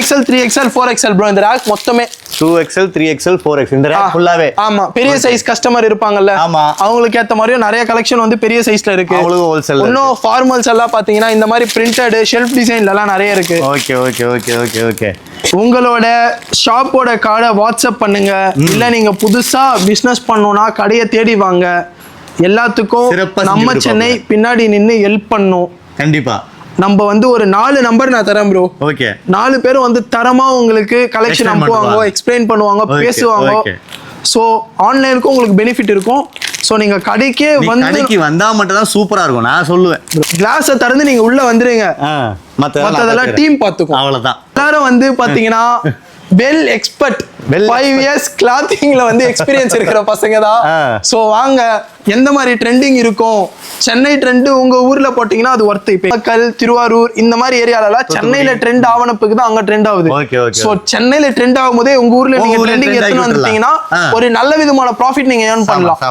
2XL 3XL 4XL bro இந்த rack மொத்தமே 2XL 3XL 4XL இந்த ரேக் ஃபுல்லாவே. ஆமா பெரிய சைஸ் கஸ்டமர் இருப்பாங்கல்ல அவங்களுக்கு ஏத்த மாதிரியும் நிறைய கலெக்ஷன் வந்து பெரிய சைஸ்ல இருக்கு. அவங்களுக்கு ஹோல்சேல். இன்னும் ஃபார்மல்ஸ் எல்லாம் பாத்தீங்கன்னா இந்த மாதிரி பிரிண்டட் ஷெல்ஃப் டிசைன்ல எல்லாம் நிறைய இருக்கு. Okay okay okay okay okay. உங்களோட ஷாப்போட கார்டை வாட்ஸ்அப் பண்ணுங்க. இல்ல நீங்க புதுசா பிசினஸ் பண்ணணும்னா கடையை தேடி வாங்க. எல்லாத்துக்கும் நம்ம சென்னை பின்னாடி நின்று ஹெல்ப் பண்ணும். கண்டிப்பா. நம்ம வந்து ஒரு 4 நம்பர் நான் தரேன் ப்ரோ. ஓகே. 4 பேரும் வந்து தரமா உங்களுக்கு கலெக்ஷன் அனுப்புவாங்க, எக்ஸ்பிளைன் பண்ணுவாங்க, பேசுவாங்க. சோ ஆன்லைனுக்கு உங்களுக்கு பெனிஃபிட் இருக்கும். சோ நீங்க கடைக்கு வந்தா மட்டும் தான் சூப்பரா இருக்கும் நான் சொல்லுவேன். கிளாஸை திறந்து நீங்க உள்ள வந்துருங்க. மத்ததெல்லாம் டீம் பாத்துக்கும். அவ்வளவுதான். எல்லாரும் வந்து பாத்தீங்கன்னா வெல் எக்ஸ்பர்ட் 5 இயர்ஸ் கிளாத்திங்ல வந்து எக்ஸ்பீரியன்ஸ் இருக்கிற பசங்க தான். சோ வாங்க எந்த மாதிரி ட்ரெண்டிங் இருக்கும் சென்னை ட்ரெண்ட் உங்க ஊர்ல போட்டீங்கன்னா அது ஒர்த். இப்ப மக்கள் திருவாரூர் இந்த மாதிரி ஏரியால சென்னையில ட்ரெண்ட் ஆவனப்புக்கு தான் அங்க ட்ரெண்ட் ஆகுது. சோ சென்னையில ட்ரெண்ட் ஆகும் போதே உங்க ஊர்ல நீங்க ட்ரெண்டிங் எடுத்துன்னு வந்துட்டீங்கன்னா ஒரு நல்ல விதமான ப்ராஃபிட் நீங்க ஏர்ன் பண்ணலாம்.